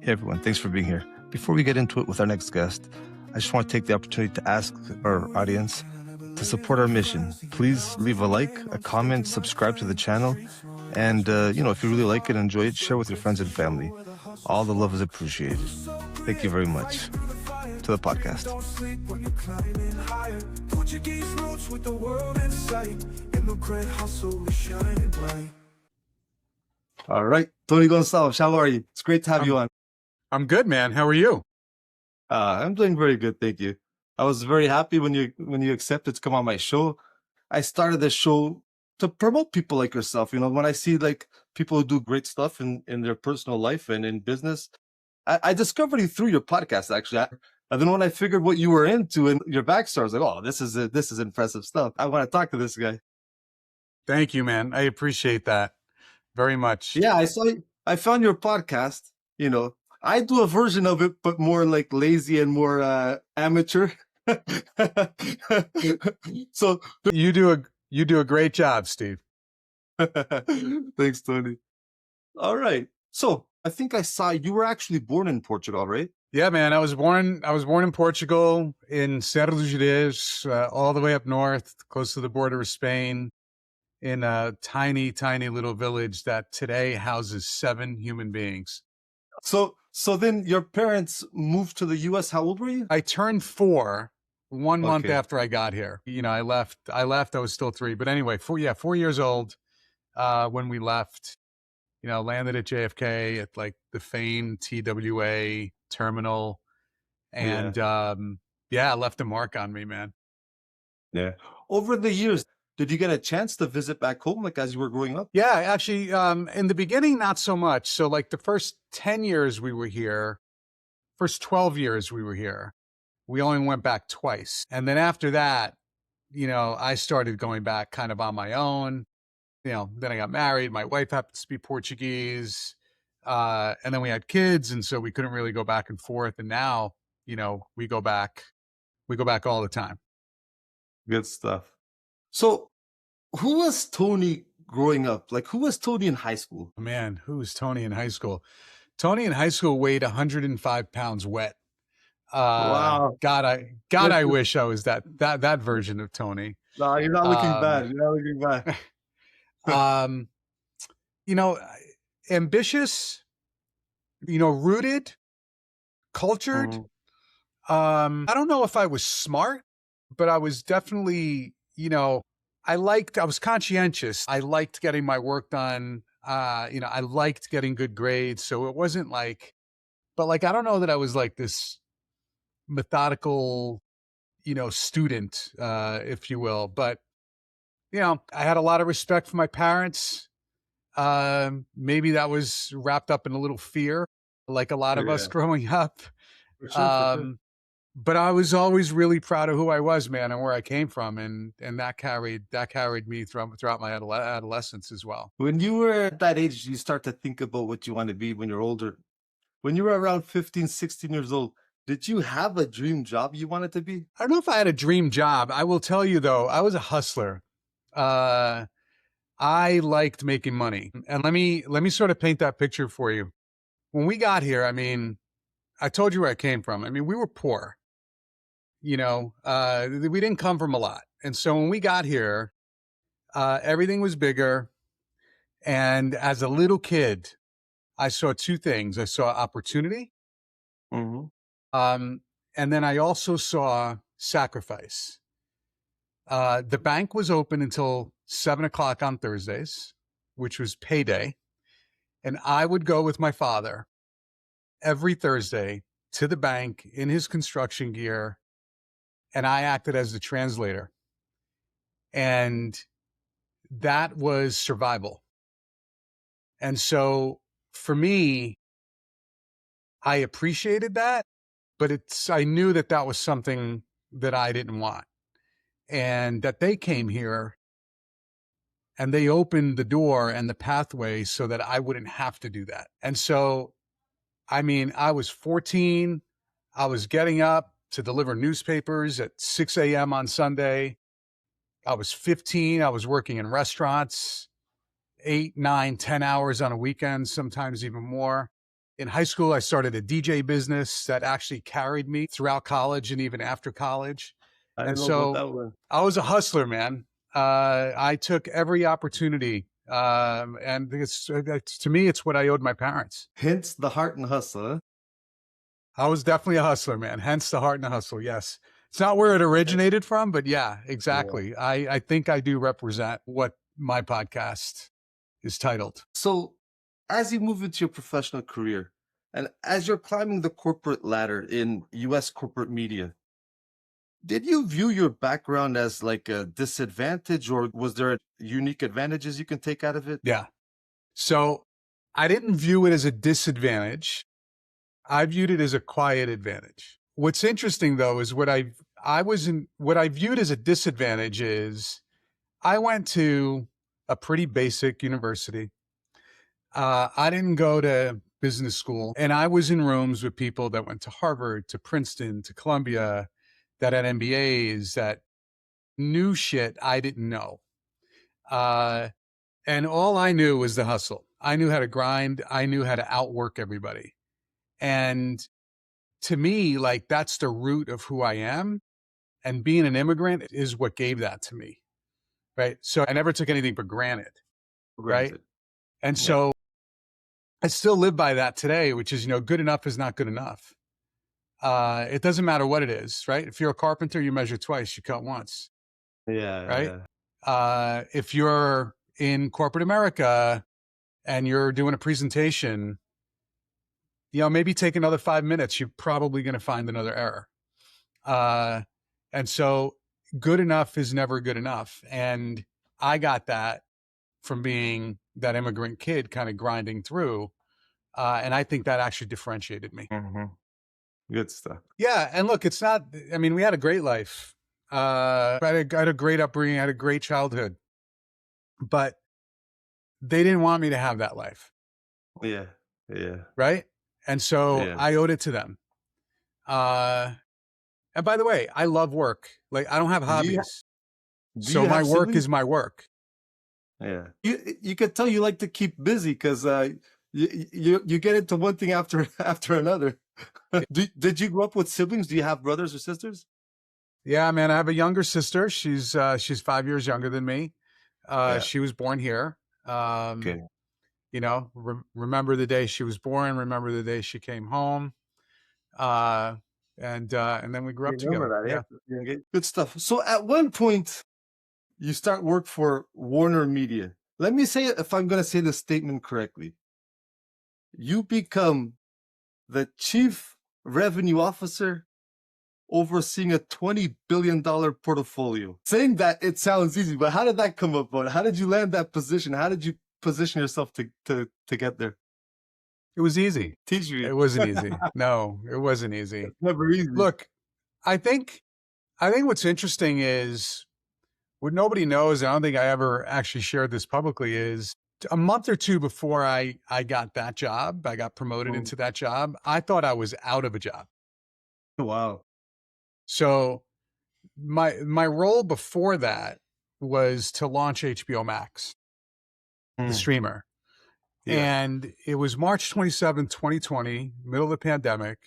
Hey everyone, thanks for being here. Before we get into it with our next guest, I just want to take the opportunity to ask our audience to support our mission. Please leave a like, a comment, subscribe to the channel, and if you really like it and enjoy it, share with your friends and family. All the love is appreciated. Thank you very much. To the podcast. All right, Tony Gonçalves, how are you? It's great to have you on. I'm good, man. How are you? I'm doing very good, thank you. I was very happy when you accepted to come on my show. I started this show to promote people like yourself. When I see like people who do great stuff in their personal life and in business, I discovered you through your podcast, actually. And then when I figured what you were into and your backstory, I was like, oh, this is impressive stuff. I want to talk to this guy. Thank you, man. I appreciate that very much. Yeah, I found your podcast. I do a version of it, but more like lazy and more amateur. So you do a great job, Steve. Thanks, Tony. All right. So I think I saw you were actually born in Portugal, right? Yeah, man. I was born in Portugal, in Serra dos Gerês, all the way up north, close to the border of Spain, in a tiny, tiny little village that today houses 7 human beings. So then your parents moved to the US. How old were you? I turned 4 one month after I got here. I left, I was still 3. But anyway, 4 years old when we left. Landed at JFK at like the famed TWA terminal. And left a mark on me, man. Yeah. Over the years, did you get a chance to visit back home, like as you were growing up? Yeah, actually, in the beginning, not so much. So like the first 10 years we were here, first 12 years we were here, we only went back twice. And then after that, I started going back kind of on my own. Then I got married. My wife happens to be Portuguese. And then we had kids. And so we couldn't really go back and forth. And now, we go back all the time. Good stuff. So who was Tony growing up? Like, who was Tony in high school? Man, who was Tony in high school? Tony in high school weighed 105 pounds wet. Wow. God, I wish I was that version of Tony. No, you're not looking bad. You're not looking bad. Ambitious, rooted, cultured. I don't know if I was smart, but I was definitely, I was conscientious. I liked getting my work done. I liked getting good grades. So it wasn't like, but like, I don't know that I was like this methodical, student, if you will. But, I had a lot of respect for my parents. Maybe that was wrapped up in a little fear, like a lot of us growing up. For sure. But I was always really proud of who I was, man, and where I came from, and that carried me throughout my adolescence as well. When you were at that age, you start to think about what you want to be when you're older. When you were around 15, 16 years old, did you have a dream job you wanted to be? I don't know if I had a dream job. I will tell you, though, I was a hustler. I liked making money. And let me sort of paint that picture for you. When we got here, I told you where I came from. We were poor. We didn't come from a lot. And so when we got here, everything was bigger. And as a little kid, I saw 2 things. I saw opportunity. Mm-hmm. And then I also saw sacrifice. The bank was open until 7:00 on Thursdays, which was payday. And I would go with my father every Thursday to the bank in his construction gear. And I acted as the translator. And that was survival. And so for me, I appreciated that, but I knew that was something that I didn't want. And that they came here and they opened the door and the pathway so that I wouldn't have to do that. And so, I was 14. I was getting up to deliver newspapers at 6 a.m. on Sunday. I was 15. I was working in restaurants, 8, 9, 10 hours on a weekend, sometimes even more. In high school, I started a DJ business that actually carried me throughout college and even after college. I And don't know about so that one. I was a hustler, man. I took every opportunity. And to me, it's what I owed my parents. Hence the heart and hustle. Huh? I was definitely a hustler, man. Hence the heart and the hustle. Yes. It's not where it originated from, but yeah, Yeah. exactly. I think I do represent what my podcast is titled. So, as you move into your professional career, and as you're climbing the corporate ladder in US corporate media, did you view your background as like a disadvantage, or was there unique advantages you can take out of it? Yeah. So I didn't view it as a disadvantage. I viewed it as a quiet advantage. What's interesting though is what I viewed as a disadvantage is I went to a pretty basic university. I didn't go to business school, and I was in rooms with people that went to Harvard, to Princeton, to Columbia, that had MBAs, that knew shit I didn't know. And all I knew was the hustle. I knew how to grind. I knew how to outwork everybody. And to me, like that's the root of who I am. And being an immigrant is what gave that to me. Right. So I never took anything for granted. Right. Granted. And Yeah. so I still live by that today, which is, good enough is not good enough. It doesn't matter what it is, right? If you're a carpenter, you measure twice, you cut once, right? Yeah. If you're in corporate America and you're doing a presentation, maybe take another 5 minutes. You're probably going to find another error. And so good enough is never good enough. And I got that from being that immigrant kid kind of grinding through. And I think that actually differentiated me. Mm-hmm. Good stuff. Yeah. And look, it's not, we had a great life. I had a great upbringing, I had a great childhood, but they didn't want me to have that life. Yeah. Yeah. Right. And so Yeah. I owed it to them. And by the way, I love work. Like I don't have hobbies. So my work is my work. Yeah. You could tell you like to keep busy because you get into one thing after another. Did you grow up with siblings? Do you have brothers or sisters? Yeah, man. I have a younger sister. She's 5 years younger than me. Yeah. She was born here. Okay. Remember the day she was born. Remember the day she came home. And then we grew up together. That, yeah. Good stuff. So at one point, you start work for Warner Media. Let me say it if I'm going to say the statement correctly. You become the chief revenue officer overseeing a $20 billion portfolio. Saying that, it sounds easy, but how did that come about? How did you land that position? How did you position yourself to get there? It was easy. Teach me. It wasn't easy. No, it wasn't easy. It's never easy. Look, I think what's interesting is what nobody knows, and I don't think I ever actually shared this publicly, is a month or two before I got that job, I got promoted into that job, I thought I was out of a job. Wow. So my role before that was to launch HBO Max, the streamer. Yeah. And it was March 27th, 2020, middle of the pandemic.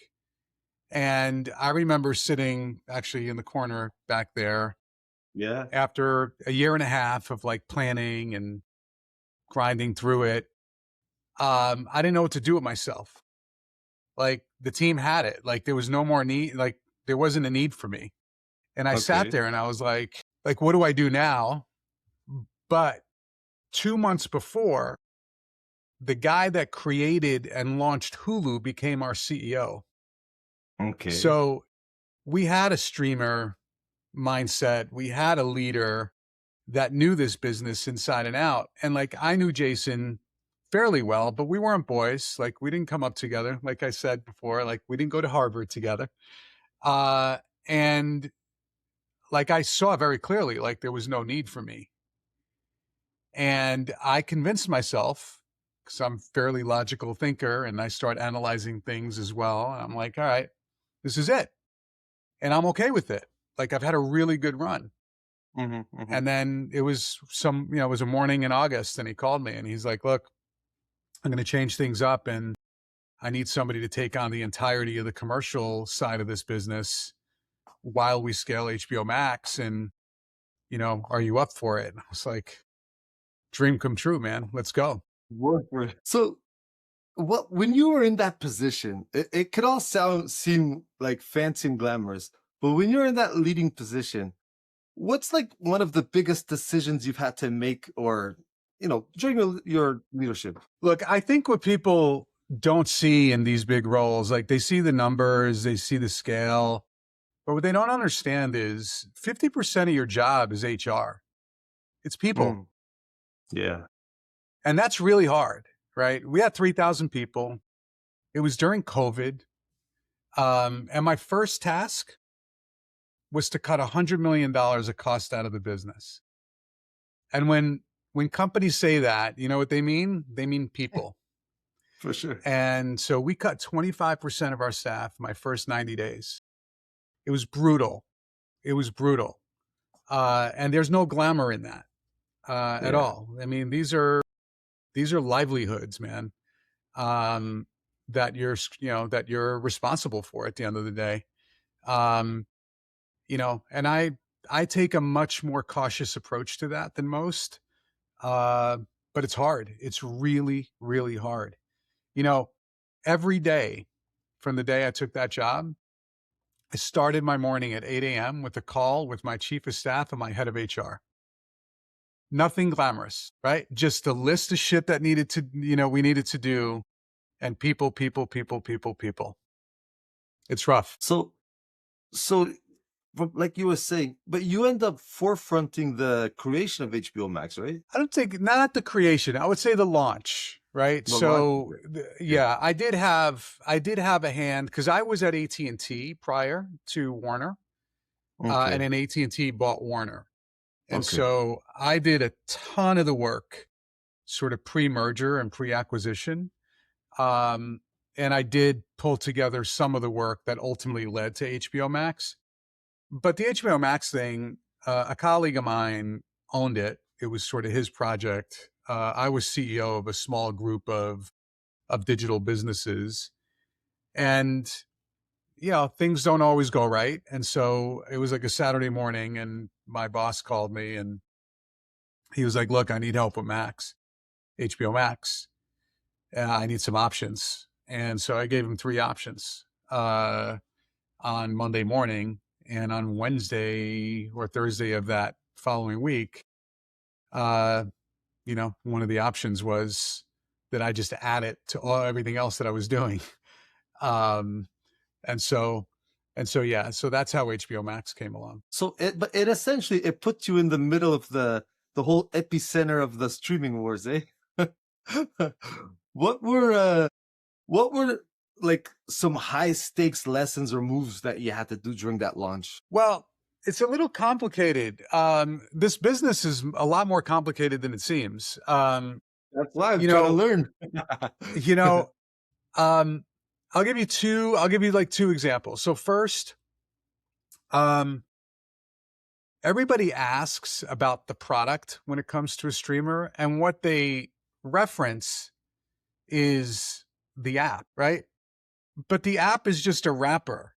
And I remember sitting actually in the corner back there. Yeah. After a year and a half of like planning and grinding through it, I didn't know what to do with myself. Like the team had it. Like there was no more need. Like there wasn't a need for me. And I sat there and I was like, what do I do now? But 2 months before, the guy that created and launched Hulu became our CEO. Okay. So we had a streamer mindset. We had a leader that knew this business inside and out. And like, I knew Jason fairly well, but we weren't boys. Like we didn't come up together. Like I said before, like we didn't go to Harvard together. And like, I saw very clearly, like there was no need for me. And I convinced myself, because I'm a fairly logical thinker and I start analyzing things as well. And I'm like, all right, this is it. And I'm okay with it. Like I've had a really good run. And then it was it was a morning in August and he called me and he's like, look, I'm going to change things up. And I need somebody to take on the entirety of the commercial side of this business while we scale HBO Max. And, are you up for it? And I was like, dream come true, man. Let's go. Work for it. So, what when you were in that position, it could all seem like fancy and glamorous, but when you're in that leading position, what's like one of the biggest decisions you've had to make, or during your leadership? Look, I think what people don't see in these big roles, like they see the numbers, they see the scale, but what they don't understand is 50% of your job is HR. It's people. Mm, yeah. And that's really hard, right? We had 3,000 people. It was during COVID. And my first task was to cut $100 million of cost out of the business. And when companies say that, you know what they mean? They mean people. For sure. And so we cut 25% of our staff my first 90 days. It was brutal. It was brutal. And there's no glamour in that at Yeah. all. I mean, these are livelihoods, man. That you're responsible for at the end of the day. Um, and I take a much more cautious approach to that than most. But it's hard. It's really, really hard. Every day from the day I took that job, I started my morning at 8 a.m. with a call with my chief of staff and my head of HR. Nothing glamorous, right? Just a list of shit that we needed to do, and people, people, people, people, people. It's rough. So, like you were saying, but you end up forefronting the creation of HBO Max, right? I don't think, not the creation. I would say the launch, right? The launch. So yeah, I did have a hand because I was at AT&T prior to Warner, and Okay. then AT&T bought Warner. And Okay. so I did a ton of the work sort of pre-merger and pre-acquisition. And I did pull together some of the work that ultimately led to HBO Max. But the HBO Max thing, a colleague of mine owned it. It was sort of his project. I was CEO of a small group of digital businesses, and things don't always go right. And so it was like a Saturday morning, and my boss called me, and he was like, "Look, I need help with Max, HBO Max. I need some options." And so I gave him 3 options on Monday morning, and on Wednesday or Thursday of that following week, one of the options was that I just add it to everything else that I was doing. Um, and so, yeah, so that's how HBO Max came along. So it essentially it put you in the middle of the whole epicenter of the streaming wars, eh? What were like some high stakes lessons or moves that you had to do during that launch? Well, it's a little complicated. This business is a lot more complicated than it seems. That's why I'm You trying to know, learn. you know, um, I'll give you like 2 examples. So first, everybody asks about the product when it comes to a streamer, and what they reference is the app, right? But the app is just a wrapper.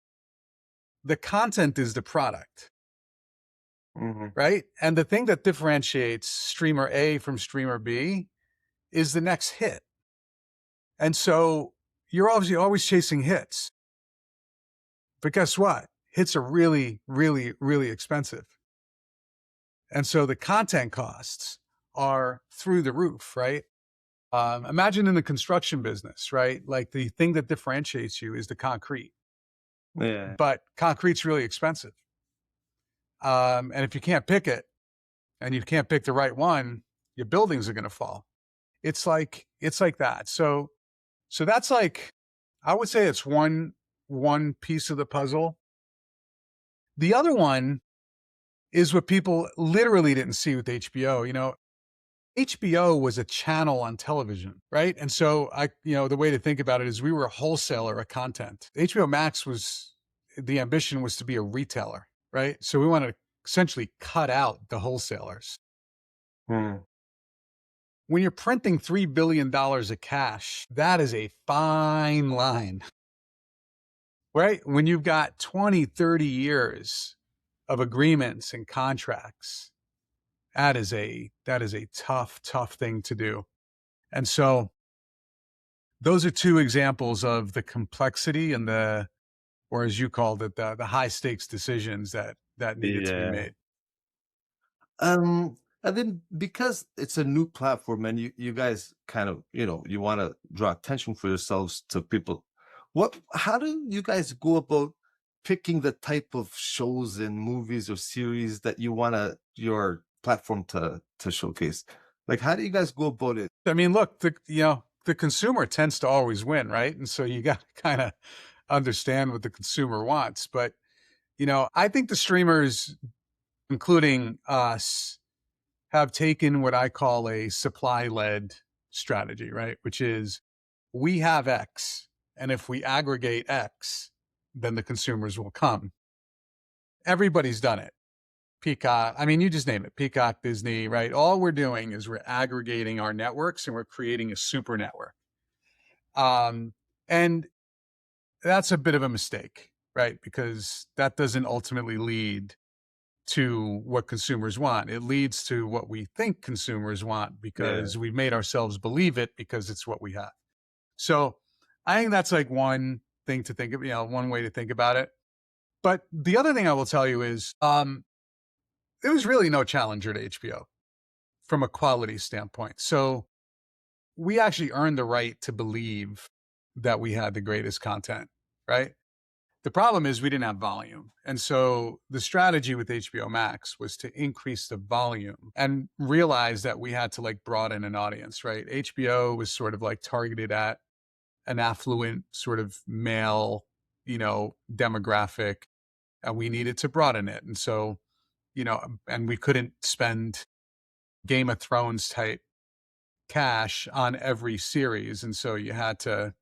The content is the product, Mhm. right? And the thing that differentiates streamer A from streamer B is the next hit. And so you're obviously always chasing hits. But guess what? Hits are really, really, really expensive. And so the content costs are through the roof, right? Imagine in the construction business, right? Like the thing that differentiates you is the concrete, Yeah. but concrete's really expensive. And if you can't pick it and you can't pick the right one, your buildings are going to fall. It's like that. So that's like, I would say it's one piece of the puzzle. The other one is what people literally didn't see with HBO. HBO was a channel on television, right? And so the way to think about it is we were a wholesaler of content. HBO Max the ambition was to be a retailer, right? So we wanted to essentially cut out the wholesalers. Hmm. when you're printing $3 billion of cash, that is a fine line, right? When you've got 20, 30 years of agreements and contracts, that is a tough, tough thing to do. And so those are two examples of the complexity and the, or as you called it, the high stakes decisions that needed to be Yeah. made. And then because it's a new platform and you guys kind of, you want to draw attention for yourselves to people. How do you guys go about picking the type of shows and movies or series that you want your platform to showcase? Like, how do you guys go about it? I mean, look, the consumer tends to always win, right? And so you got to kind of understand what the consumer wants. But, I think the streamers, including us, have taken what I call a supply led strategy, right? Which is we have X, and if we aggregate X, then the consumers will come. Everybody's done it. Peacock, I mean, you just name it, Peacock, Disney, right? All we're doing is we're aggregating our networks and we're creating a super network. And that's a bit of a mistake, right? Because that doesn't ultimately lead to what consumers want. It leads to what we think consumers want Yeah. because we've made ourselves believe it because it's what we have. So I think that's like one thing to think of, one way to think about it. But the other thing I will tell you is there was really no challenger to HBO from a quality standpoint. So we actually earned the right to believe that we had the greatest content, right? The problem is we didn't have volume. And so the strategy with HBO Max was to increase the volume and realize that we had to like broaden an audience, right? HBO was sort of like targeted at an affluent sort of male, demographic, and we needed to broaden it. And so, and we couldn't spend Game of Thrones type cash on every series. And so you had to,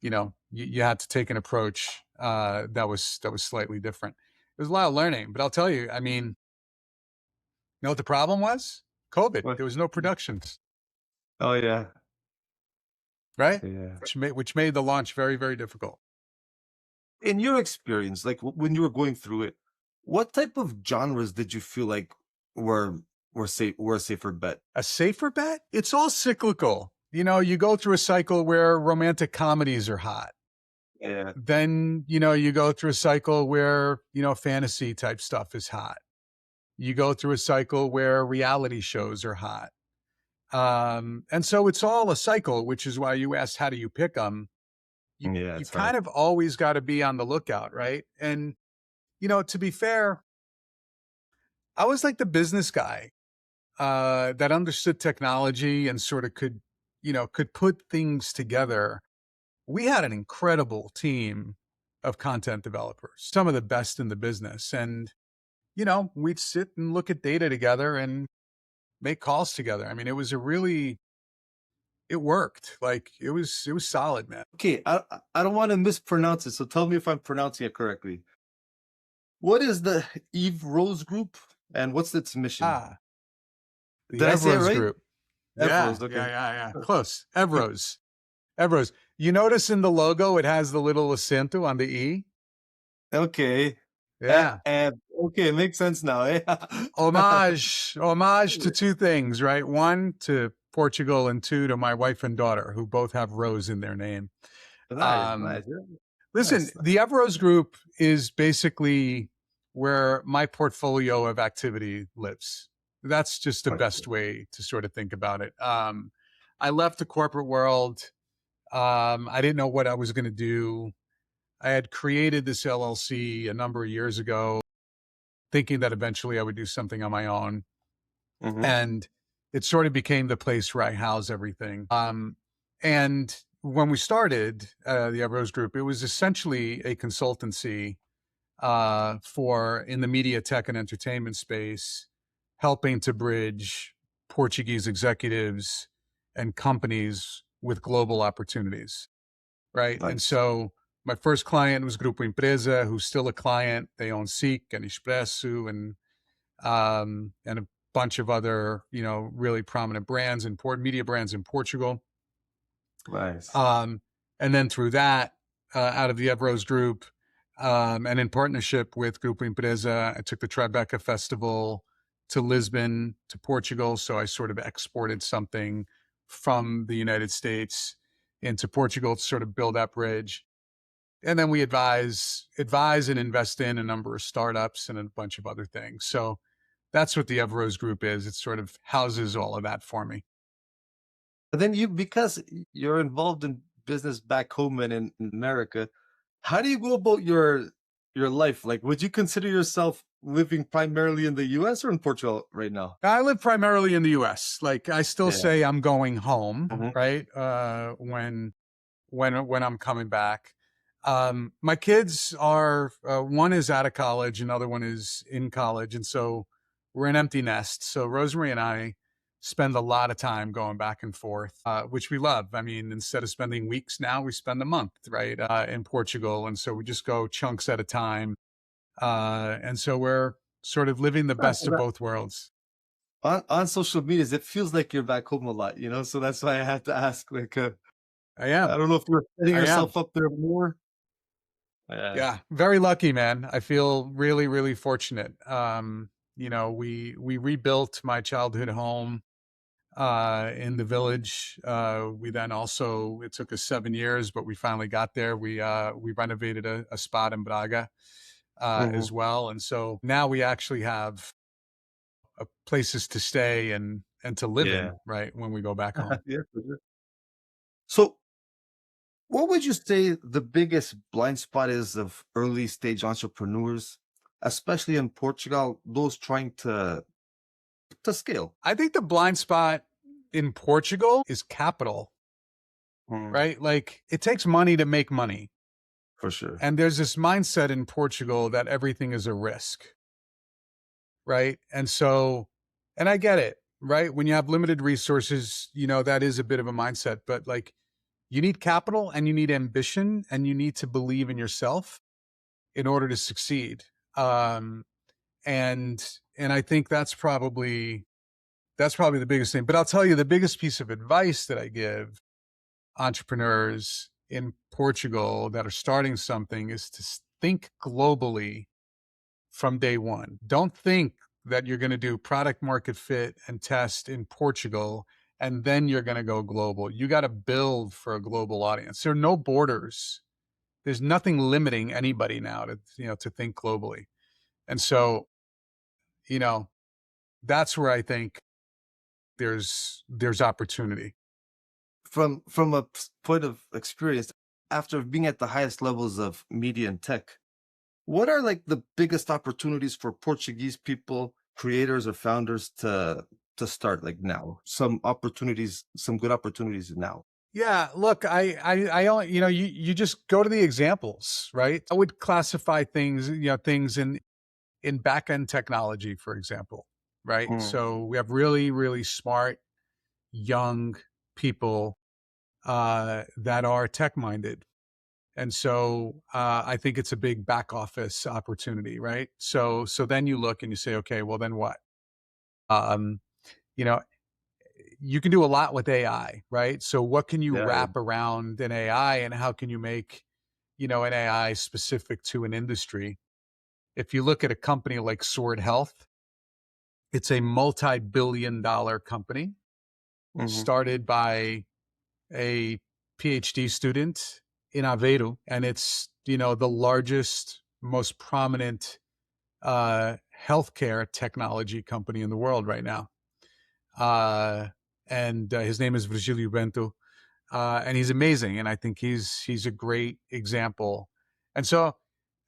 you had to take an approach that was slightly different. It was a lot of learning, but I'll tell you, I mean, you know what the problem was? COVID. What? There was no productions, Oh yeah. right? Yeah. Which made the launch very, very difficult. In your experience, like when you were going through it, what type of genres did you feel like were were a safer bet? A safer bet? It's all cyclical. You go through a cycle where romantic comedies are hot. Yeah. Then, you go through a cycle where, fantasy type stuff is hot. You go through a cycle where reality shows are hot. And so it's all a cycle, which is why you asked, how do you pick them? You, Yeah, you it's hard. kind of always got to be on the lookout, right? And, to be fair, I was like the business guy that understood technology and sort of could put things together. We had an incredible team of content developers, some of the best in the business. And, we'd sit and look at data together and make calls together. I mean, it worked. Like it was solid, man. Okay, I don't want to mispronounce it, so tell me if I'm pronouncing it correctly. What is the Eve Rose Group and what's its mission? Ah, the Did I say it Evrose right? group. Yeah, Evrose, okay. yeah. Close. Evrose. Evrose. You notice in the logo, it has the little acento on the E? Okay. Yeah. Okay, it makes sense now. Eh? Homage to two things, right? One, to Portugal, and two, to my wife and daughter, who both have Rose in their name. Nice, Um, nice. Yeah. Listen, Nice. the Evrose Group is basically where my portfolio of activity lives. That's just the best way to sort of think about it. I left the corporate world. I didn't know what I was going to do. I had created this LLC a number of years ago, thinking that eventually I would do something on my own. Mm-hmm. And it sort of became the place where I house everything. And when we started the Evrose Group, it was essentially a consultancy for in the media, tech, and entertainment space, helping to bridge Portuguese executives and companies with global opportunities, right? And Nice. so my first client was Grupo Empresa, who's still a client. They own Seek and Expresso and a bunch of other, really prominent brands and media brands in Portugal. Nice. Um, and then through that, out of the Evros Group, and in partnership with Grupo Empresa, I took the Tribeca Festival to Lisbon, to Portugal. So I sort of exported something from the United States into Portugal to sort of build that bridge. And then we advise and invest in a number of startups and a bunch of other things. So that's what the Evros Group is. It sort of houses all of that for me. And then because you're involved in business back home and in America, how do you go about your life? Like, would you consider yourself living primarily in the US or in Portugal right now? I live primarily in the US. Like I still Yeah. say I'm going home, Mhm. right? When I'm coming back. My kids are one is out of college, another one is in college, and so we're an empty nest. So Rosemary and I spend a lot of time going back and forth, which we love. I mean, instead of spending weeks now, we spend a month, right, in Portugal, and so we just go chunks at a time, and so we're sort of living the best of both worlds. On social medias, it feels like you're back home a lot, you know? So that's why I had to ask, like, I am. I don't know if you're setting I am. yourself up there more. Yeah. Yeah, very lucky, man. I feel really, really fortunate. We rebuilt my childhood home in the village. We then also it took us 7 years, but we finally got there. We renovated a spot in Braga Mhm. as well, and so now we actually have places to stay and to live Yeah. in. Right when we go back home. Yeah, for sure. So, what would you say the biggest blind spot is of early stage entrepreneurs, especially in Portugal, those trying to scale? I think the blind spot in Portugal is capital. Mm, Right, like it takes money to make money. for sure. And there's this mindset in Portugal that everything is a risk, right? And I get it, right? When you have limited resources, that is a bit of a mindset, but like you need capital and you need ambition and you need to believe in yourself in order to succeed. Um, and and I think that's probably the biggest thing. But I'll tell you the biggest piece of advice that I give entrepreneurs in Portugal that are starting something is to think globally from day one. Don't think that you're going to do product market fit and test in Portugal and then you're going to go global. You got to build for a global audience. There are no borders. There's nothing limiting anybody now to think globally. And so, you know, that's where I think there's opportunity. From a point of experience, after being at the highest levels of media and tech, what are like the biggest opportunities for Portuguese people, creators or founders to start like now? Some opportunities, some good opportunities now. Yeah, look, I only, you just go to the examples, right? I would classify things in back end technology, for example, right? Mm, So we have really, really smart young people that are tech minded, and so I think it's a big back office opportunity, right? So then you look and you say, okay, well then what? Um, you know, you can do a lot with AI, right? So what can you yeah, yeah. wrap around an AI and how can you make, an AI specific to an industry? If you look at a company like Sword Health, it's a multi-billion-dollar company Mhm. started by a PhD student in Aveiro, and it's, the largest, most prominent healthcare technology company in the world right now. Uh, and his name is Virgilio Bento, and he's amazing. And I think he's a great example. And so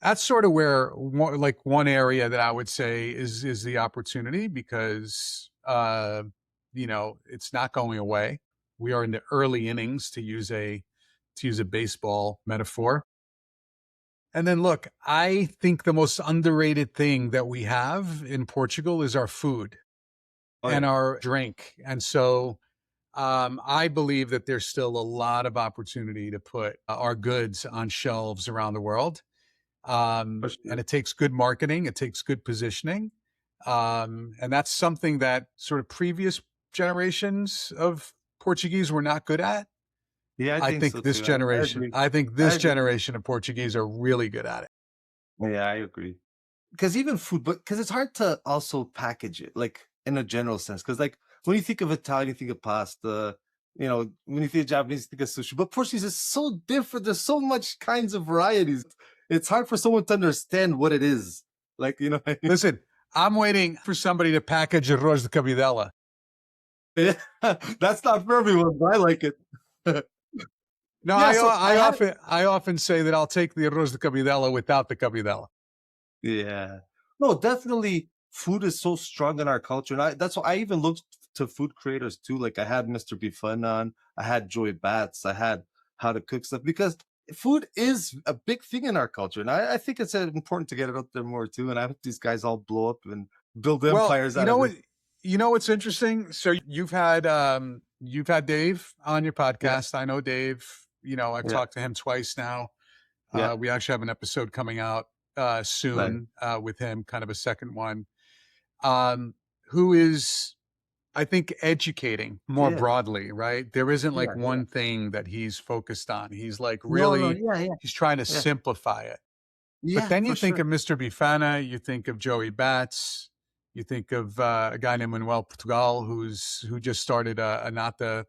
that's sort of where one area that I would say is the opportunity because it's not going away. We are in the early innings to use a baseball metaphor. And then look, I think the most underrated thing that we have in Portugal is our food Oh and yeah, our drink. And so I believe that there's still a lot of opportunity to put our goods on shelves around the world. for sure. And it takes good marketing, it takes good positioning, And that's something that sort of previous generations of Portuguese were not good at. Yeah, I I think think so this too. I generation, agree. I think I this agree. generation of Portuguese are really good at it. Yeah, I agree. Because even food, but because it's hard to also package it, like in a general sense. Because like when you think of Italian, you think of pasta. When you think of Japanese, you think of sushi. But Portuguese is so different. There's so much kinds of varieties. It's hard for someone to understand what it is. Like you know, what I mean? Listen, I'm waiting for somebody to package arroz de cabidela. Yeah, that's not for everyone, but I like it. No, Yeah, so I had I often say that I'll take the arroz de cabidela without the cabidela. Yeah. No, definitely food is so strong in our culture. And that's why I even looked to food creators too. Like I had Mr. Bifun on, I had Joy Bats, I had How to Cook Stuff because food is a big thing in our culture. And I think it's important to get it out there more too. And I hope these guys all blow up and build Well, empires out of it. you know what's interesting? So you've had Dave on your Yeah. podcast. I know Dave. You know, I've Yeah. talked to him twice now. Yeah. We actually have an episode coming out Nice. soon with him, kind of a second one. Um, who is, I think, educating more Yeah. broadly, right? There isn't like Yeah. Yeah. one thing that he's focused on. He's like No, no. really, Yeah. Yeah. he's trying to Yeah. simplify it. But Yeah, then you for think sure. of Mr. Bifana, you think of Joey Bats, you think of a guy named Manuel Portugal, who just started a nata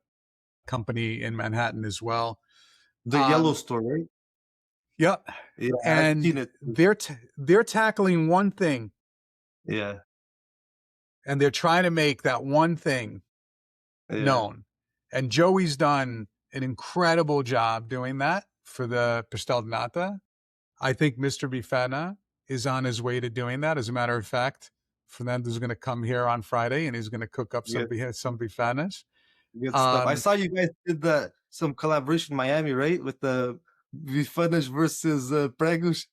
company in Manhattan as well. The yellow Um, store, right? yeah, Yeah, I've and seen it. they're tackling one thing, Yeah. and they're trying to make that one thing Yeah. known. And Joey's done an incredible job doing that for the pastel de nata. I think Mr. Bifana is on his way to doing that. As a matter of fact, Fernando's going to come here on Friday and he's going to cook up Yeah. some bifanas. Good stuff. I Um, saw you guys did some collaboration in Miami, right? With the Vifanas versus Pragus.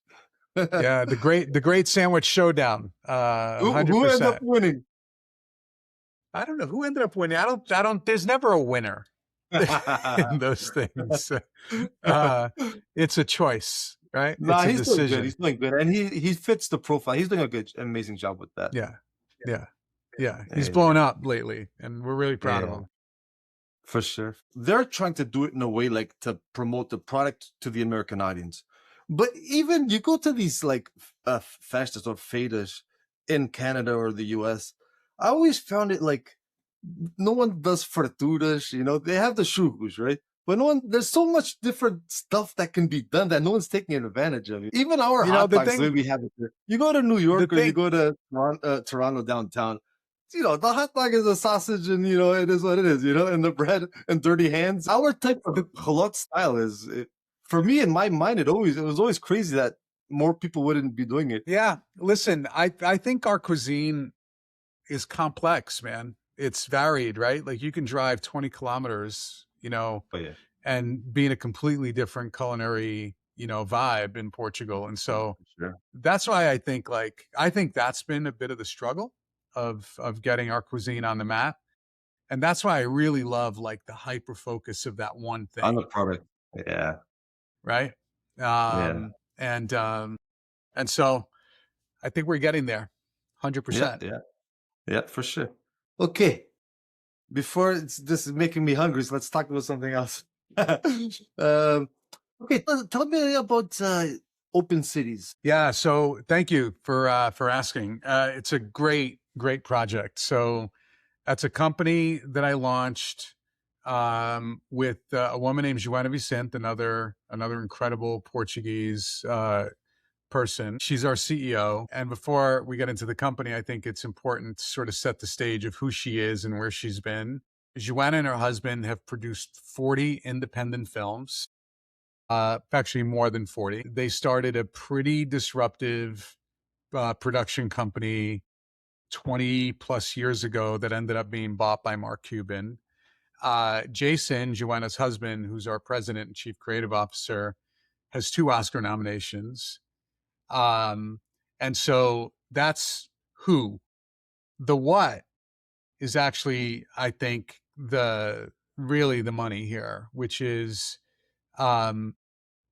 yeah, the great sandwich showdown. Who ended up 100%. winning? I don't know who ended up winning. I don't. There's never a winner in those things. It's a choice, right? Nah, It's a he's doing good. decision. He's doing good, and he fits the profile. He's doing a good, amazing job with that. Yeah, yeah, yeah. He's Yeah, blown up lately, and we're really proud of yeah, him. for sure. They're trying to do it in a way like to promote the product to the American audience. But even you go to these like festas or fedas in Canada or the US, I always found it like no one does frituras, they have the churros, right? But no one, there's so much different stuff that can be done that no one's taking advantage of it. Even our You know, hot dogs, the way we have it there. You go to New the York or you thing, go to Toronto downtown, the hot dog is a sausage and, it is what it is, and the bread and dirty hands. Our type of the, halot style for me, in my mind, it was always crazy that more people wouldn't be doing it. yeah. Listen, I think our cuisine is complex, man. It's varied, right? Like you can drive 20 kilometers, But yeah, and be in a completely different culinary, vibe in Portugal. And so for sure. that's why I think that's been a bit of the struggle of getting our cuisine on the map. And that's why I really love like the hyper focus of that one On thing, the product. Yeah. right? Yeah. Um, and um, and so I think we're getting there, Yeah. 100%. Yeah. Yeah, for sure. Okay. Before this is making me hungry, so let's talk about something else. um, okay, tell me about open cities. Yeah. So thank you for asking. It's a great project. So that's a company that I launched with a woman named Joana Vicente, another incredible Portuguese person. She's our CEO. And before we get into the company, I think it's important to sort of set the stage of who she is and where she's been. Joanna and her husband have produced 40 independent films, actually more than 40. They started a pretty disruptive production company 20 plus years ago that ended up being bought by Mark Cuban. Jason, Joanna's husband, who's our president and chief creative officer, has 2 Oscar nominations. Um, and so that's who. The what is actually, I think, the money here, which is um,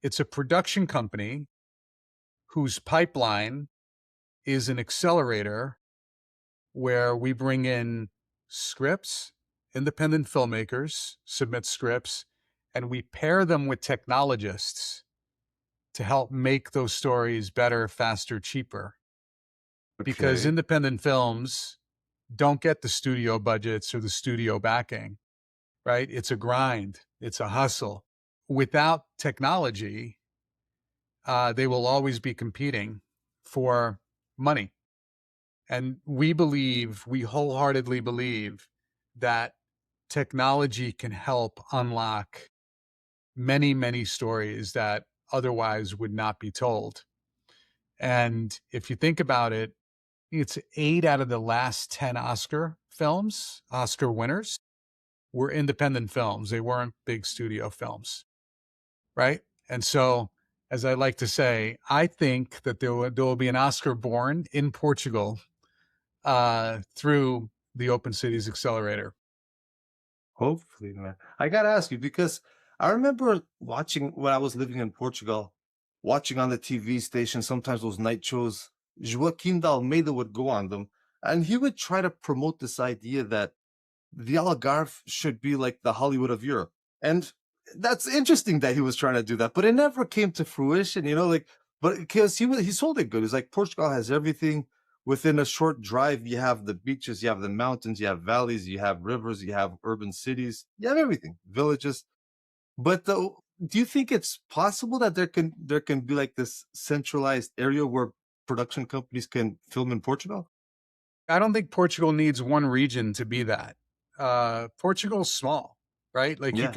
it's a production company whose pipeline is an accelerator where we bring in scripts, independent filmmakers submit scripts, and we pair them with technologists to help make those stories better, faster, cheaper. Because Okay. independent films don't get the studio budgets or the studio backing, right? It's a grind, it's a hustle. Without technology, they will always be competing for money. And we wholeheartedly believe that technology can help unlock many, many stories that otherwise would not be told. And if you think about it, it's 8 out of the last 10 Oscar films, Oscar winners, were independent films. They weren't big studio films, right? And so, as I like to say, I think that there will be an Oscar born in Portugal through the Open Cities Accelerator. Hopefully, man. I gotta ask you because I remember watching when I was living in Portugal, watching on the TV station, sometimes those night shows, Joaquim de Almeida would go on them, and he would try to promote this idea that the Algarve should be like the Hollywood of Europe. And that's interesting that he was trying to do that, but it never came to fruition, like, but because he sold it good. It's like Portugal has everything within a short drive. You have the beaches, you have the mountains, you have valleys, you have rivers, you have urban cities, you have everything, villages. But do you think it's possible that there can be like this centralized area where production companies can film in Portugal? I don't think Portugal needs one region to be that. Portugal's small, right? Like Yeah.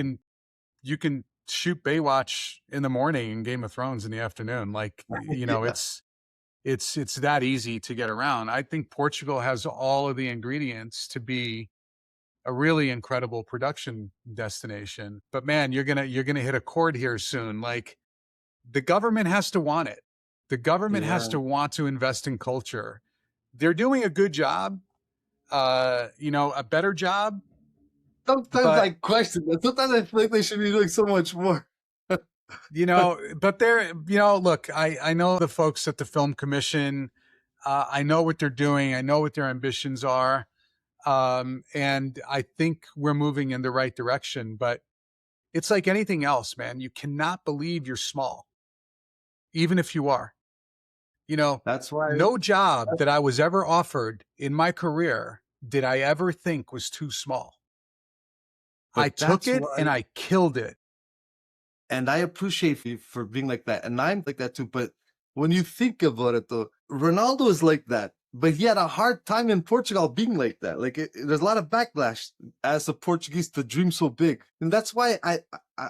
you can shoot Baywatch in the morning and Game of Thrones in the afternoon. Like, Yeah. it's that easy to get around. I think Portugal has all of the ingredients to be a really incredible production destination. But man, you're gonna hit a chord here soon. Like, the government has to want it. The government has Yeah. to want to invest in culture. They're doing a good job, a better job, Sometimes but I question that. Sometimes I feel like they should be doing so much more. but they're, look, I know the folks at the Film Commission. I know what they're doing. I know what their ambitions are. And I think we're moving in the right direction, but it's like anything else, man. You cannot believe you're small, even if you are. You know, That's why. no job that I was ever offered in my career did I ever think was too small. I But took that's it why, and I killed it. and I appreciate you for being like that, and I'm like that too. But when you think about it, though, Ronaldo is like that, but he had a hard time in Portugal being like that. Like, there's a lot of backlash as a Portuguese to dream so big, and that's why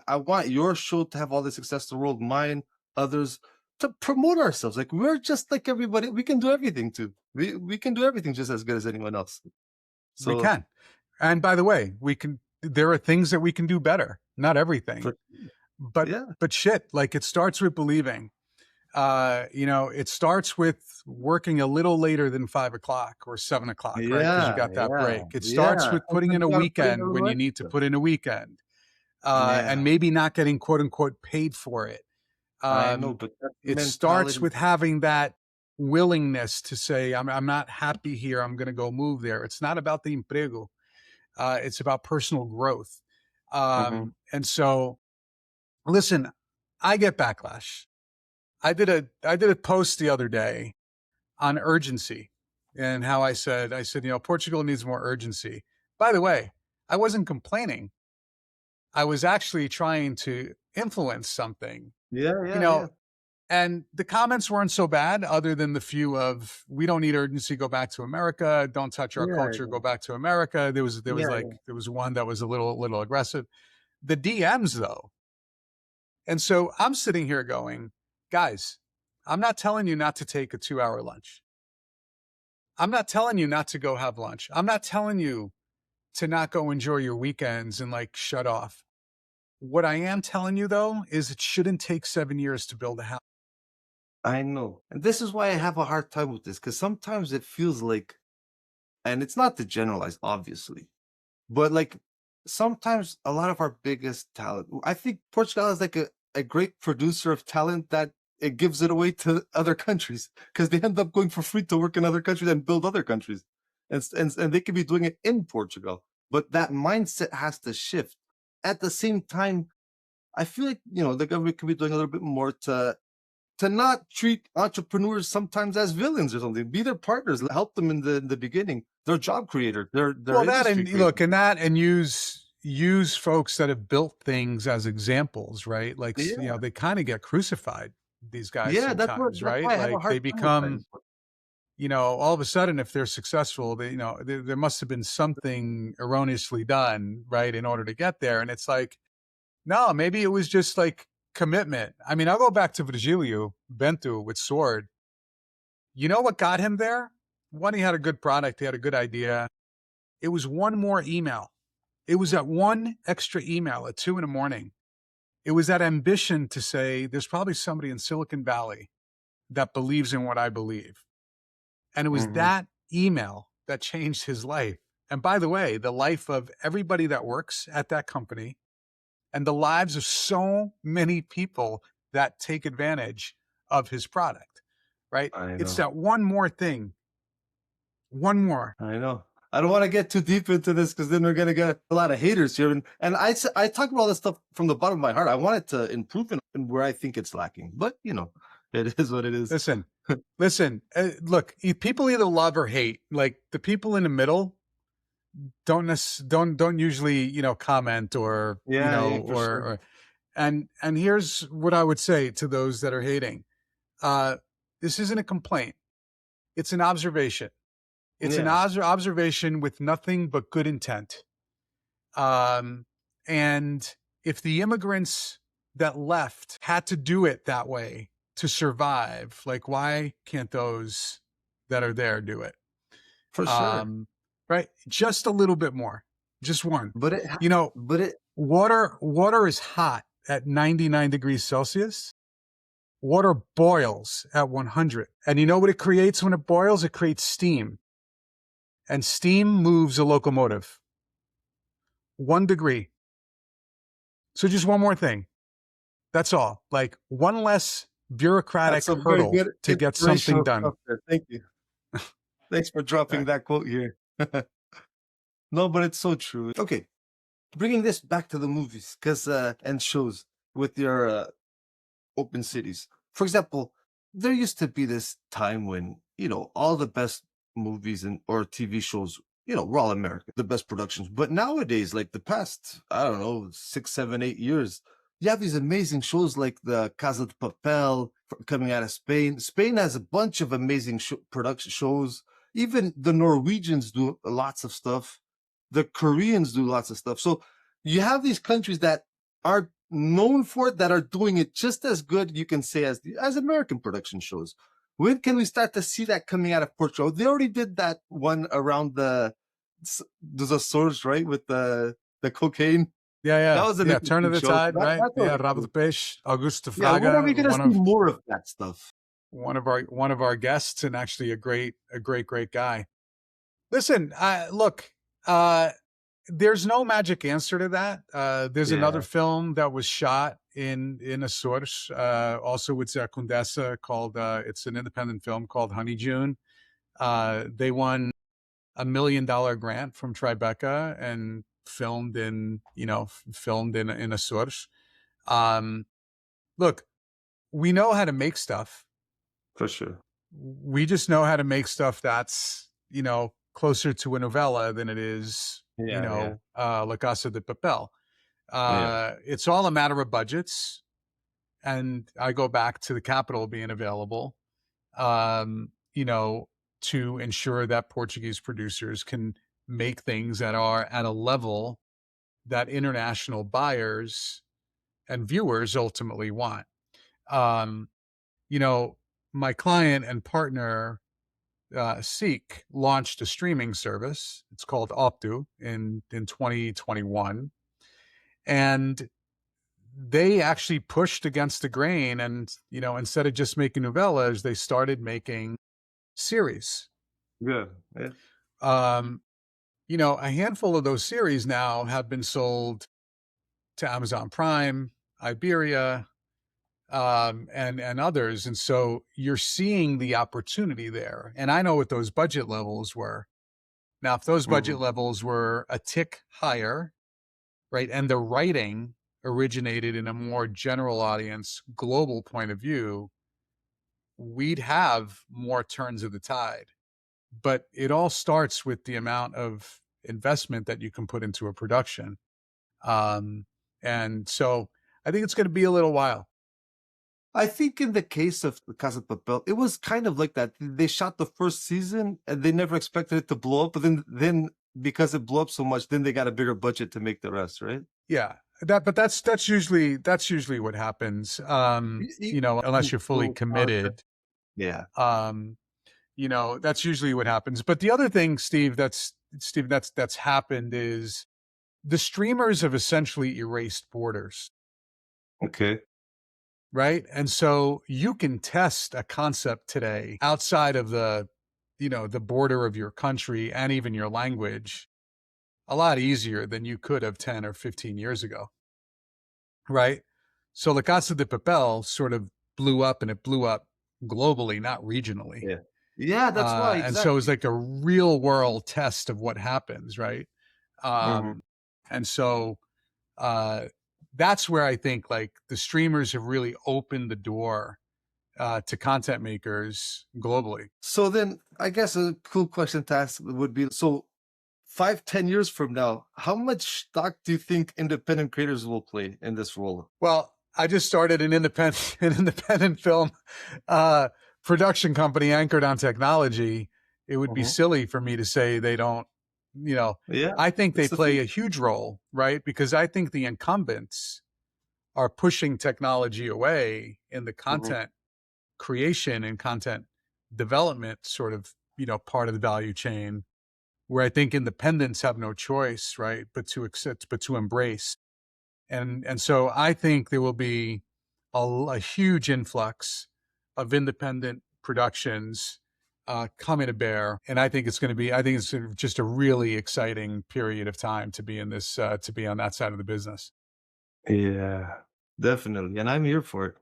I want your show to have all the success in the world, mine, others, to promote ourselves. Like, we're just like everybody. We can do everything too. We can do everything just as good as anyone else. We So, can. And by the way, there are things that we can do better, not everything. for, But yeah, shit, like, it starts with believing. It starts with working a little later than 5 o'clock or 7 o'clock, right? Because you yeah, got that yeah, break. It starts yeah. with putting Sometimes in a you gotta put in a weekend when little you need to extra. put in a weekend, and Yeah, maybe not getting quote unquote paid for it. I know, Um, but that it starts mentality. with having that willingness to say, I'm not happy here. I'm going to go move there. It's not about the emprego. It's about personal growth. Mhm. And so, listen, I get backlash. I did a post the other day on urgency and how I said, Portugal needs more urgency. By the way, I wasn't complaining. I was actually trying to influence something, Yeah, you yeah, know, yeah. and the comments weren't so bad other than the few of, we don't need urgency, go back to America, don't touch our Yeah, culture, yeah. go back to America. Yeah, yeah. There was one that was a little aggressive. The DMs though. And so I'm sitting here going, guys, I'm not telling you not to take a 2 hour lunch. I'm not telling you not to go have lunch. I'm not telling you to not go enjoy your weekends and like shut off. What I am telling you though is it shouldn't take 7 years to build a house. I know. And this is why I have a hard time with this, because sometimes it feels like, and it's not to generalize, obviously, but like sometimes a lot of our biggest talent, I think Portugal is like a great producer of talent that it gives it away to other countries because they end up going for free to work in other countries and build other countries. and they could be doing it in Portugal. But that mindset has to shift. At the same time, I feel like the government could be doing a little bit more to not treat entrepreneurs sometimes as villains or something. Be their partners, help them in the beginning. They're job creators, they're Well, that industry and creators. look, and use folks that have built things as examples, right? Like Yeah, they kind of get crucified. These guys yeah. That's what. sometimes, That's right? why I have a Like hard they time with that. become, all of a sudden, if they're successful, there must have been something erroneously done, right, in order to get there. And it's like, no, maybe it was just like commitment. I mean, I'll go back to Virgilio Bento with Sword. You know what got him there? One, he had a good product, he had a good idea. It was one more email. It was that one extra email at 2 a.m. It was that ambition to say, there's probably somebody in Silicon Valley that believes in what I believe. And it was Mhm. that email that changed his life. And by the way, the life of everybody that works at that company and the lives of so many people that take advantage of his product, right? I It's know. that one more thing, one more. I know. I don't want to get too deep into this because then we're gonna get a lot of haters here. And I talk about all this stuff from the bottom of my heart. I want it to improve in where I think it's lacking. But it is what it is. Listen, look, people either love or hate. Like the people in the middle don't usually, comment or, Yeah, yeah, for sure. or and here's what I would say to those that are hating. Uh, this isn't a complaint. It's an observation. It's an Yeah, observation with nothing but good intent. Um, and if the immigrants that left had to do it that way to survive, like why can't those that are there do it? for sure. Um, right? Just a little bit more. Just one. But You know, but it water is hot at 99 degrees Celsius. Water boils at 100. And you know what it creates when it boils? It creates steam. And steam moves a locomotive. 1 degree. So just one more thing. That's all. Like one less That's bureaucratic some very hurdle good to get something inspirational done. stuff there. Thank you. Thanks for dropping Right. that quote here. No, but it's so true. Okay, bringing this back to the movies, cause and shows with your open cities. For example, there used to be this time when, all the best movies and or TV shows, were all American, the best productions. But nowadays, like the past, I don't know, 6, 7, 8 years, you have these amazing shows like the Casa de Papel coming out of Spain. Spain has a bunch of amazing production shows. Even the Norwegians do lots of stuff. The Koreans do lots of stuff. So you have these countries that are known for it that are doing it just as good, you can say, as American production shows. When can we start to see that coming out of Portugal? They already did that one around the Azores, right, with the cocaine. Yeah, That yeah, was an yeah. Turn of interesting the show. tide, right? That's Yeah, already Rabo de cool. Peixe, Augusto Yeah, when are Fraga, we gonna see more of that stuff? one of our guests, and actually great guy. Listen, look, uh, there's no magic answer to that. There's another Yeah, film that was shot in Açores, also with Zé Condessa, called. It's an independent film called Honey June. They won $1 million grant from Tribeca and filmed in Açores. Um, look, we know how to make stuff. for sure. We just know how to make stuff that's closer to a novella than it is Yeah, yeah, La Casa de Papel. yeah, It's all a matter of budgets, and I go back to the capital being available, um, you know, to ensure that Portuguese producers can make things that are at a level that international buyers and viewers ultimately want. Um, you know, my client and partner Seek launched a streaming service. It's called Optu in 2021, and they actually pushed against the grain. And instead of just making novellas, they started making series. good. Yeah, Um, a handful of those series now have been sold to Amazon Prime, Iberia, and others. And so you're seeing the opportunity there. And I know what those budget levels were. Now, if those budget Mhm. levels were a tick higher, right, and the writing originated in a more general audience, global point of view, we'd have more turns of the tide. But it all starts with the amount of investment that you can put into a production. Um, and so I think it's going to be a little while. I think in the case of the Casa de Papel, it was kind of like that. They shot the first season and they never expected it to blow up, but then because it blew up so much, then they got a bigger budget to make the rest, right? Yeah, but that's usually what happens. Unless you're fully committed. Yeah. Um, that's usually what happens. But the other thing, Steve, that's happened is the streamers have essentially erased borders, Okay. right? And so you can test a concept today outside of the border of your country and even your language a lot easier than you could have 10 or 15 years ago, right? So La Casa de Papel sort of blew up, and it blew up globally, not regionally. Yeah. Yeah, that's why, And so it's exactly. like a real world test of what happens, right? Mhm. Um, and so uh, that's where I think like the streamers have really opened the door to content makers globally. So then I guess a cool question to ask would be, so 5, 10 years from now, how much stock do you think independent creators will play in this role? Well, I just started an independent an independent film uh, production company anchored on technology. It would be Mhm. silly for me to say they don't. You know, Yeah, I think they that's the play thing. a huge role, right? Because I think the incumbents are pushing technology away in the Mhm. content creation and content development sort of part of the value chain, where I think independents have no choice, right, but to accept, but to embrace. And so I think there will be a huge influx of independent productions coming to bear, and I think it's going to be. I think it's just a really exciting period of time to be in this, to be on that side of the business. Yeah, definitely, and I'm here for it.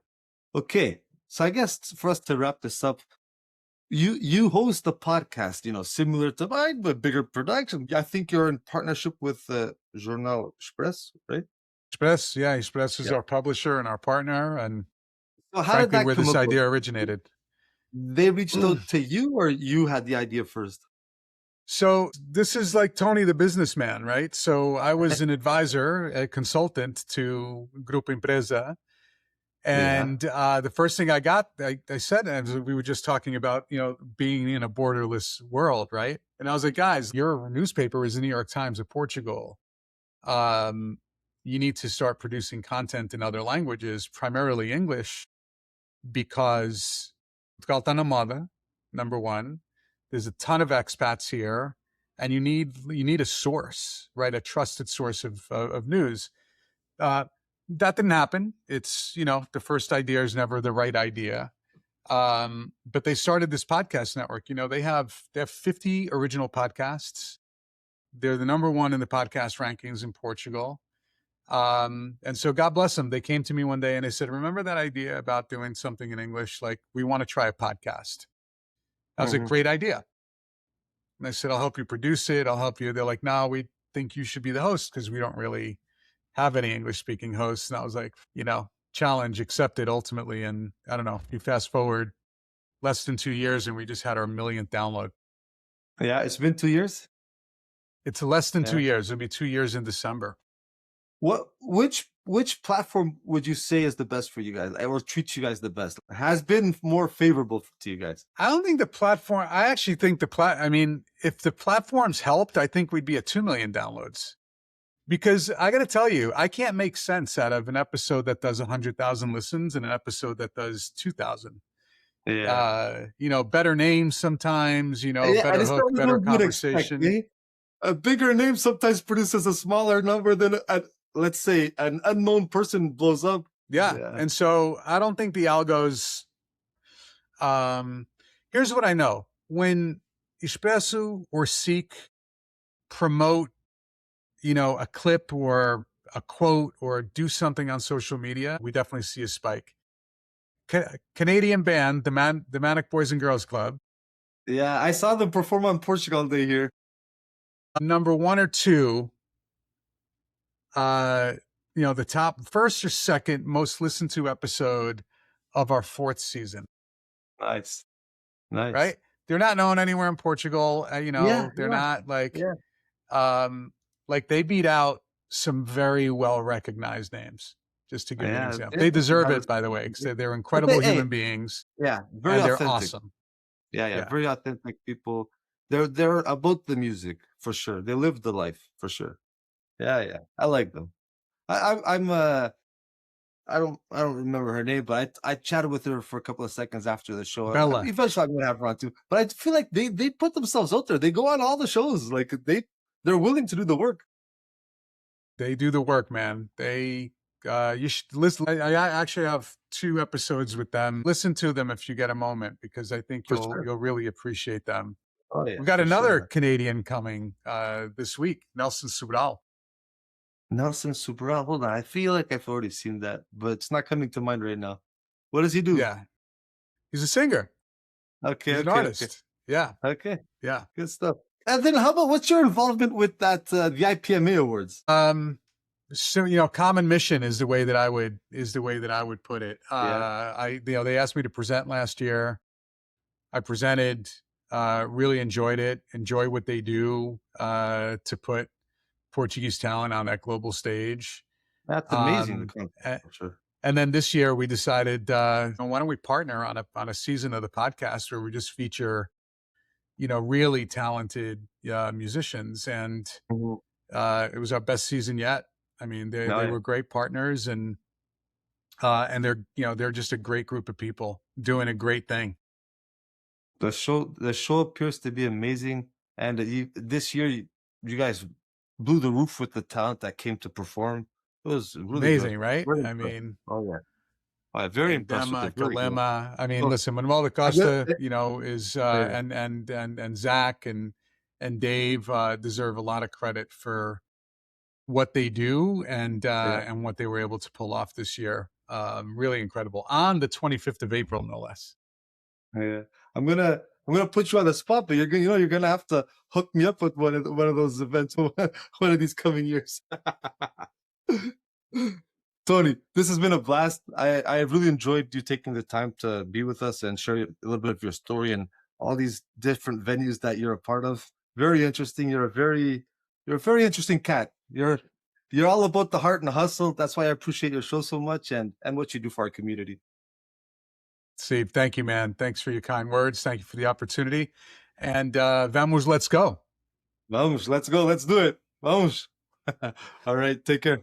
Okay, so I guess for us to wrap this up, you host a podcast, similar to mine, but bigger production. I think you're in partnership with Jornal Express, right? Express, yeah, Express is Yeah. our publisher and our partner, and So how did frankly, that where come this about? idea originated. They reached out to you, or you had the idea first? So this is like Tony the businessman, right? So I was an advisor, a consultant to Grupo Empresa. Yeah. And the first thing I said, as we were just talking about, being in a borderless world, right? And I was like, guys, your newspaper is the New York Times of Portugal. Um, you need to start producing content in other languages, primarily English, because Portugal está na moda, number one. There's a ton of expats here, and you need a source, right? A trusted source of news. Uh, that didn't happen. It's the first idea is never the right idea. But they started this podcast network. They have 50 original podcasts. They're the number one in the podcast rankings in Portugal. And so God bless them. They came to me one day and they said, "Remember that idea about doing something in English? Like, we want to try a podcast." I was like, Mhm. "Great idea." And I said, "I'll help you produce it. I'll help you." They're like, "No, we think you should be the host because we don't really have any English speaking hosts." And I was like, challenge accepted ultimately. And I don't know, you fast forward less than 2 years and we just had our millionth download. Yeah, it's been 2 years. It's less than two Yeah. years. It'll be 2 years in December. Which platform would you say is the best for you guys, or treats you guys the best? Has been more favorable to you guys? I don't think the platform, I actually think I mean, if the platforms helped, I think we'd be at 2 million downloads. Because I got to tell you, I can't make sense out of an episode that does 100,000 listens and an episode that does 2,000. Yeah. Better names sometimes, Yeah, and better it's hook, not better what you would expect, conversation. eh? A bigger name sometimes produces a smaller number than let's say an unknown person blows up. Yeah. Yeah. And so I don't think the algos, um, here's what I know. When Espresso or Seek promote, a clip or a quote or do something on social media, we definitely see a spike. Canadian band, the Manic Boys and Girls Club. Yeah, I saw them perform on Portugal Day here. Number one or two, the top first or second most listened to episode of our fourth season. Nice. Nice. Right? They're not known anywhere in Portugal. Yeah, They're yeah, not yeah. like they beat out some very well recognized names. Just to give you an Yeah, example, it they it's deserve about it, as by the way, because they're but they incredible hey, human beings yeah, very and they're authentic. awesome. Yeah, yeah, Yeah, very authentic people. They're about the music for sure. They live the life for sure. Yeah, yeah. I like them. I'm I don't remember her name, but I chatted with her for a couple of seconds after the show. Bella, Eventually I'm gonna have her on too. But I feel like they put themselves out there. They go on all the shows. Like they're willing to do the work. they do the work, man. You should listen. I actually have 2 episodes with them. Listen to them if you get a moment, because I think For you'll sure. you'll really appreciate them. Oh yeah, We got for another sure. Canadian coming this week, Nelson Subral. Nelson Superal. Hold on. I feel like I've already seen that, but it's not coming to mind right now. What does he do? Yeah, he's a singer. Okay, He's an okay, okay. artist. Yeah, Okay. yeah. Good stuff. And then how about what's your involvement with that the IPMA awards? So common mission is the way that I would put it. Yeah. They asked me to present last year. I presented. Really enjoyed it. Enjoy what they do to put Portuguese talent on that global stage. That's amazing, the Um, concept a- for sure. and then this year we decided, why don't we partner on a season of the podcast where we just feature, really talented musicians, and Mhm. it was our best season yet. I mean, No, they yeah. were great partners, and they're just a great group of people doing a great thing. The show appears to be amazing, and this year you guys blew the roof with the talent that came to perform. It was really good. Amazing, right? Very I impressed. mean, Oh yeah. Oh, yeah, very impressed with Dema, it. Very good. Kalema. I mean, Oh, listen, Manuel da I get Costa, it. is Oh, yeah. and Zach and Dave deserve a lot of credit for what they do Yeah. and what they were able to pull off this year. Really incredible on the 25th of April, no less. Yeah. I'm gonna put you on the spot, but you're gonna have to hook me up with one of those events one of these coming years. Tony, this has been a blast. I really enjoyed you taking the time to be with us and share a little bit of your story and all these different venues that you're a part of. Very interesting. You're a very interesting cat. You're all about the heart and the hustle. That's why I appreciate your show so much and what you do for our community. Steve, thank you, man. Thanks for your kind words. Thank you for the opportunity. And vamos, let's go. Vamos, let's go. Let's do it. Vamos. All right. Take care.